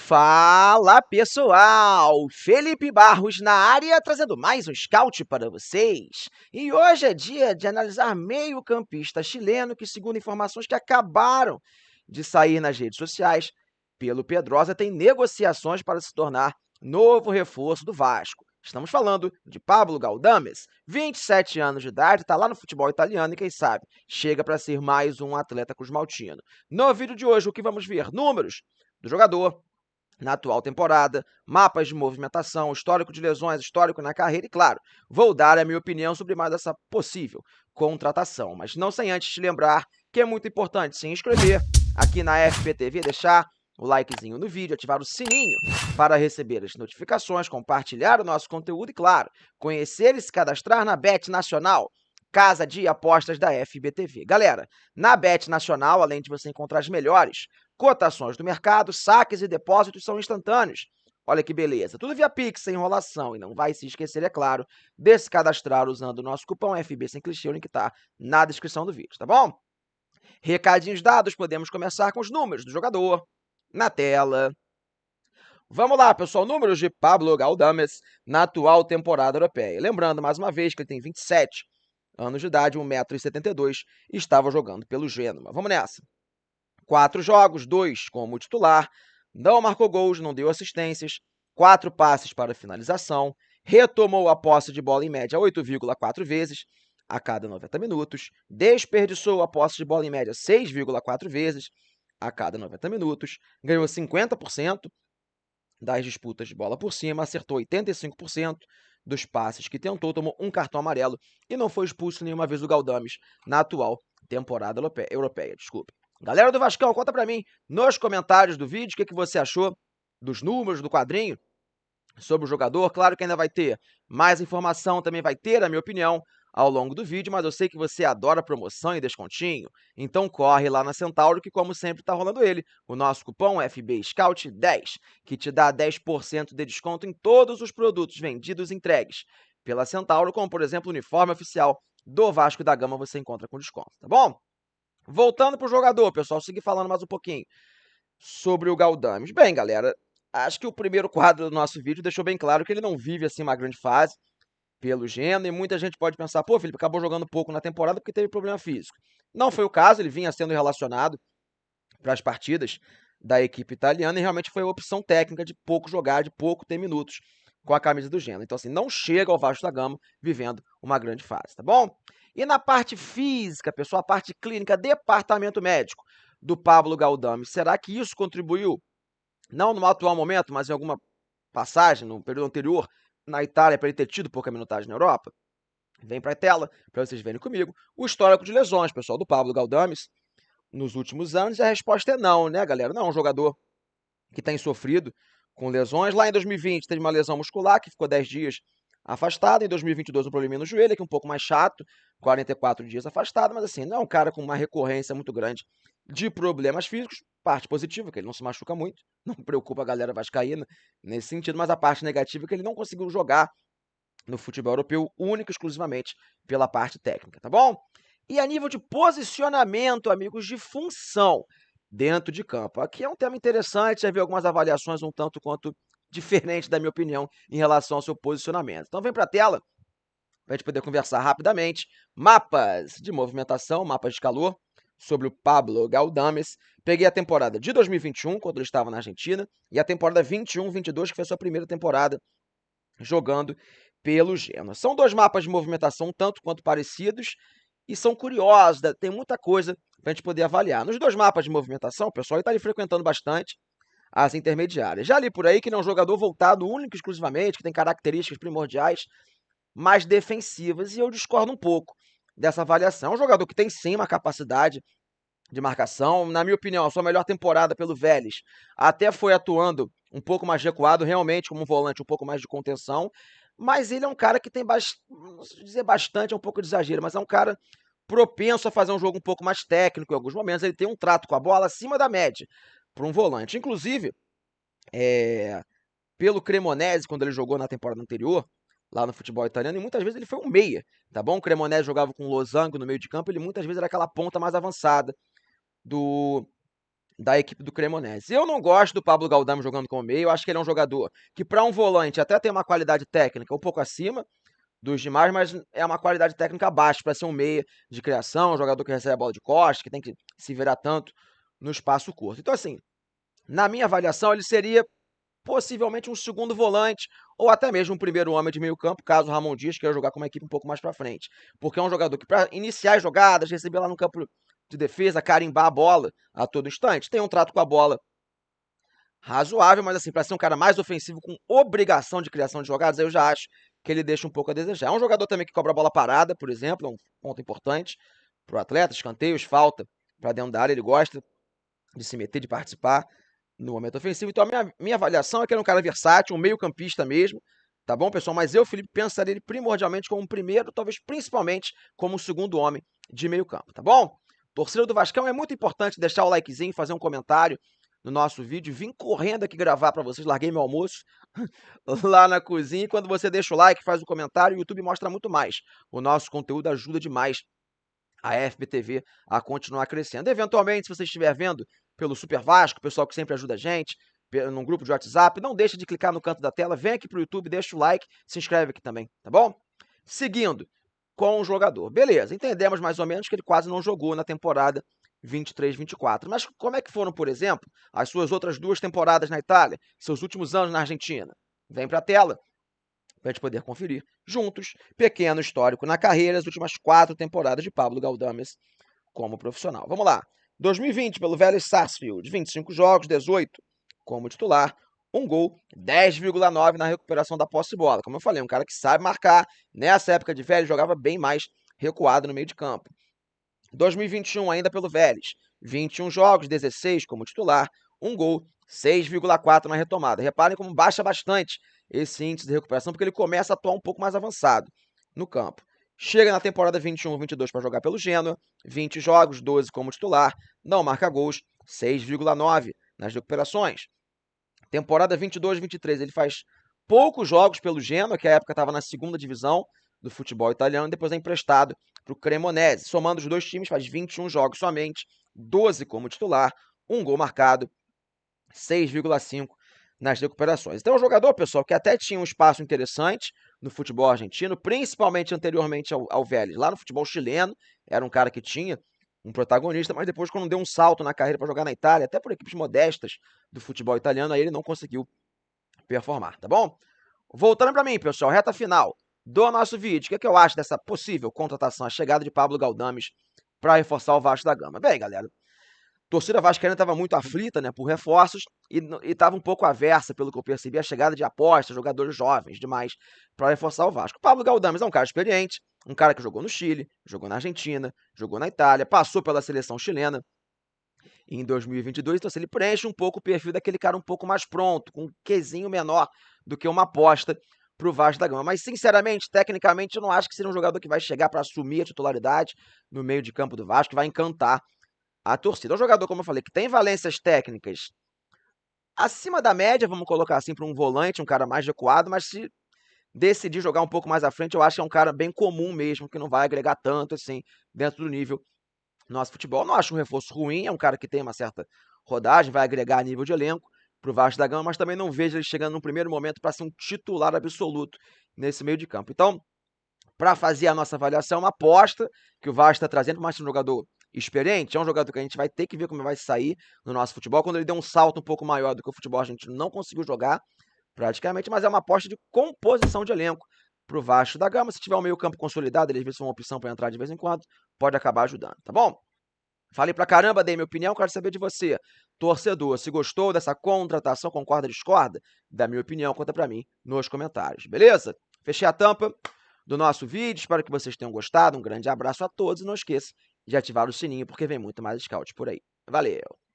Fala pessoal, Felipe Barros na área trazendo mais um scout para vocês. E hoje é dia de analisar meio-campista chileno que, segundo informações que acabaram de sair nas redes sociais, pelo Pedrosa tem negociações para se tornar novo reforço do Vasco. Estamos falando de Pablo Galdames, 27 anos de idade, está lá no futebol italiano e quem sabe chega para ser mais um atleta cruzmaltino. No vídeo de hoje o que vamos ver? Números do jogador na atual temporada, mapas de movimentação, histórico de lesões, histórico na carreira e, claro, vou dar a minha opinião sobre mais essa possível contratação. Mas não sem antes te lembrar que é muito importante se inscrever aqui na FBTV, deixar o likezinho no vídeo, ativar o sininho para receber as notificações, compartilhar o nosso conteúdo e, claro, conhecer e se cadastrar na Bet Nacional, casa de apostas da FBTV. Galera, na Bet Nacional, além de você encontrar as melhores cotações do mercado, saques e depósitos são instantâneos. Olha que beleza, tudo via Pix, sem enrolação. E não vai se esquecer, é claro, de se cadastrar usando o nosso cupom FB sem clichê, o link está na descrição do vídeo, tá bom? Recadinhos dados, podemos começar com os números do jogador na tela. Vamos lá, pessoal, números de Pablo Galdames na atual temporada europeia. Lembrando, mais uma vez, que ele tem 27 anos de idade, 1,72 m, e estava jogando pelo Gênova. Vamos nessa. 4 jogos, 2 como titular, não marcou gols, não deu assistências, 4 passes para finalização, retomou a posse de bola em média 8,4 vezes a cada 90 minutos, desperdiçou a posse de bola em média 6,4 vezes a cada 90 minutos, ganhou 50% das disputas de bola por cima, acertou 85% dos passes que tentou, tomou um cartão amarelo e não foi expulso nenhuma vez o Galdames na atual temporada europeia. Galera do Vascão, conta pra mim nos comentários do vídeo o que você achou dos números do quadrinho sobre o jogador. Claro que ainda vai ter mais informação, também vai ter a minha opinião ao longo do vídeo, mas eu sei que você adora promoção e descontinho, então corre lá na Centauro que, como sempre, tá rolando ele, o nosso cupom FBSCOUT10, que te dá 10% de desconto em todos os produtos vendidos e entregues pela Centauro, como, por exemplo, o uniforme oficial do Vasco da Gama você encontra com desconto, tá bom? Voltando pro jogador, pessoal, seguir falando mais um pouquinho sobre o Galdames. Bem, galera, acho que o primeiro quadro do nosso vídeo deixou bem claro que ele não vive assim uma grande fase pelo Genoa, e muita gente pode pensar, pô, Felipe, acabou jogando pouco na temporada porque teve problema físico. Não foi o caso, ele vinha sendo relacionado para as partidas da equipe italiana e realmente foi a opção técnica de pouco jogar, de pouco ter minutos com a camisa do Genoa. Então, assim, não chega ao Vasco da Gama vivendo uma grande fase, tá bom? E na parte física, pessoal, a parte clínica, departamento médico do Pablo Galdames, será que isso contribuiu, não no atual momento, mas em alguma passagem, no período anterior, na Itália, para ele ter tido pouca minutagem na Europa? Vem para a tela, para vocês verem comigo, o histórico de lesões, pessoal, do Pablo Galdames nos últimos anos, e a resposta é não, né, galera? Não é um jogador que tem sofrido com lesões. Lá em 2020 teve uma lesão muscular, que ficou 10 dias afastado. Em 2022 um probleminha no joelho, que é um pouco mais chato, 44 dias afastado, mas assim, não é um cara com uma recorrência muito grande de problemas físicos. Parte positiva, que ele não se machuca muito, não preocupa a galera vascaína nesse sentido, mas a parte negativa é que ele não conseguiu jogar no futebol europeu única e exclusivamente pela parte técnica, tá bom? E a nível de posicionamento, amigos, de função dentro de campo. Aqui é um tema interessante, já vi algumas avaliações um tanto quanto diferentes da minha opinião em relação ao seu posicionamento. Então vem para a tela para a gente poder conversar rapidamente. Mapas de movimentação, mapas de calor sobre o Pablo Galdames. Peguei a temporada de 2021, quando ele estava na Argentina, e a temporada 21-22, que foi a sua primeira temporada jogando pelo Genoa. São dois mapas de movimentação tanto quanto parecidos e são curiosos, tem muita coisa para a gente poder avaliar. Nos dois mapas de movimentação, o pessoal está ali frequentando bastante as intermediárias. Já li por aí que ele é um jogador voltado único e exclusivamente, que tem características primordiais mais defensivas, e eu discordo um pouco dessa avaliação. É um jogador que tem sim uma capacidade de marcação. Na minha opinião, a sua melhor temporada pelo Vélez até foi atuando um pouco mais recuado, realmente como um volante um pouco mais de contenção, mas ele é um cara que tem não sei dizer bastante, é um pouco de exagero, mas é um cara propenso a fazer um jogo um pouco mais técnico em alguns momentos. Ele tem um trato com a bola acima da média para um volante. Inclusive, pelo Cremonese, quando ele jogou na temporada anterior, lá no futebol italiano, e muitas vezes ele foi um meia, tá bom? O Cremonese jogava com o Losango no meio de campo, ele muitas vezes era aquela ponta mais avançada do da equipe do Cremonese. Eu não gosto do Pablo Galdame jogando como meio, eu acho que ele é um jogador que, para um volante, até tem uma qualidade técnica um pouco acima dos demais, mas é uma qualidade técnica abaixo para ser um meia de criação, um jogador que recebe a bola de costas, que tem que se virar tanto no espaço curto. Então, assim, na minha avaliação, ele seria possivelmente um segundo volante ou até mesmo um primeiro homem de meio campo, caso o Ramon Dias queira jogar com uma equipe um pouco mais para frente. Porque é um jogador que, para iniciar as jogadas, receber lá no campo de defesa, carimbar a bola a todo instante, tem um trato com a bola razoável, mas assim, para ser um cara mais ofensivo com obrigação de criação de jogadas, aí eu já acho que ele deixa um pouco a desejar. É um jogador também que cobra a bola parada, por exemplo, é um ponto importante para o atleta, escanteios, falta para dentro da área, ele gosta de se meter, de participar no momento ofensivo. Então, a minha avaliação é que ele é um cara versátil, um meio-campista mesmo, tá bom, pessoal? Mas eu, Felipe, pensaria ele primordialmente como um primeiro, talvez principalmente como um segundo homem de meio-campo, tá bom? Torcida do Vascão, é muito importante deixar o likezinho, fazer um comentário no nosso vídeo. Vim correndo aqui gravar para vocês, larguei meu almoço lá na cozinha. E quando você deixa o like, faz o comentário, o YouTube mostra muito mais. O nosso conteúdo ajuda demais a FBTV a continuar crescendo. Eventualmente, se você estiver vendo pelo Super Vasco, o pessoal que sempre ajuda a gente, num grupo de WhatsApp, não deixa de clicar no canto da tela, vem aqui pro YouTube, deixa o like, se inscreve aqui também, tá bom? Seguindo com o jogador. Beleza, entendemos mais ou menos que ele quase não jogou na temporada 23-24. Mas como é que foram, por exemplo, as suas outras 2 temporadas na Itália, seus últimos anos na Argentina? Vem para a tela para a gente poder conferir juntos, pequeno histórico na carreira, as últimas 4 temporadas de Pablo Galdames como profissional. Vamos lá. 2020 pelo Vélez Sarsfield, 25 jogos, 18 como titular, 1 gol, 10,9 na recuperação da posse de bola. Como eu falei, um cara que sabe marcar. Nessa época de Vélez, jogava bem mais recuado no meio de campo. 2021 ainda pelo Vélez, 21 jogos, 16 como titular, 1 gol, 6,4 na retomada. Reparem como baixa bastante esse índice de recuperação, porque ele começa a atuar um pouco mais avançado no campo. Chega na temporada 21-22 para jogar pelo Genoa, 20 jogos, 12 como titular, não marca gols, 6,9 nas recuperações. Temporada 22-23 ele faz poucos jogos pelo Genoa, que à época estava na segunda divisão do futebol italiano, depois é emprestado para o Cremonese. Somando os dois times, faz 21 jogos somente, 12 como titular, 1 gol marcado, 6,5 nas recuperações. Então é um jogador, pessoal, que até tinha um espaço interessante no futebol argentino, principalmente anteriormente ao Vélez. Lá no futebol chileno, era um cara que tinha um protagonista, mas depois, quando deu um salto na carreira para jogar na Itália, até por equipes modestas do futebol italiano, aí ele não conseguiu performar, tá bom? Voltando para mim, pessoal, reta final do nosso vídeo. O que eu acho dessa possível contratação, a chegada de Pablo Galdames para reforçar o Vasco da Gama? Bem, galera, a torcida vascaína estava muito aflita, né, por reforços e estava um pouco aversa, pelo que eu percebi, a chegada de apostas, jogadores jovens demais para reforçar o Vasco. O Pablo Galdames é um cara experiente, um cara que jogou no Chile, jogou na Argentina, jogou na Itália, passou pela seleção chilena em 2022, então assim, ele preenche um pouco o perfil daquele cara um pouco mais pronto, com um quesinho menor do que uma aposta para o Vasco da Gama. Mas, sinceramente, tecnicamente, eu não acho que seja um jogador que vai chegar para assumir a titularidade no meio de campo do Vasco, que vai encantar a torcida. É um jogador, como eu falei, que tem valências técnicas acima da média, vamos colocar assim, para um volante, um cara mais recuado, mas se decidir jogar um pouco mais à frente, eu acho que é um cara bem comum mesmo, que não vai agregar tanto assim dentro do nível nosso futebol. Não acho um reforço ruim, é um cara que tem uma certa rodagem, vai agregar nível de elenco para o Vasco da Gama, mas também não vejo ele chegando num primeiro momento para ser um titular absoluto nesse meio de campo. Então, para fazer a nossa avaliação, uma aposta que o Vasco está trazendo, mas é um jogador experiente, é um jogador que a gente vai ter que ver como vai sair no nosso futebol. Quando ele deu um salto um pouco maior do que o futebol, a gente não conseguiu jogar praticamente, mas é uma aposta de composição de elenco para o Vasco da Gama. Se tiver um meio campo consolidado, ele às vezes é uma opção para entrar de vez em quando, pode acabar ajudando, tá bom? Falei pra caramba, dei minha opinião, quero saber de você, torcedor. Se gostou dessa contratação, concorda, discorda? Da minha opinião, conta pra mim nos comentários, beleza? Fechei a tampa do nosso vídeo, espero que vocês tenham gostado. Um grande abraço a todos e não esqueça de ativar o sininho, porque vem muito mais scout por aí. Valeu!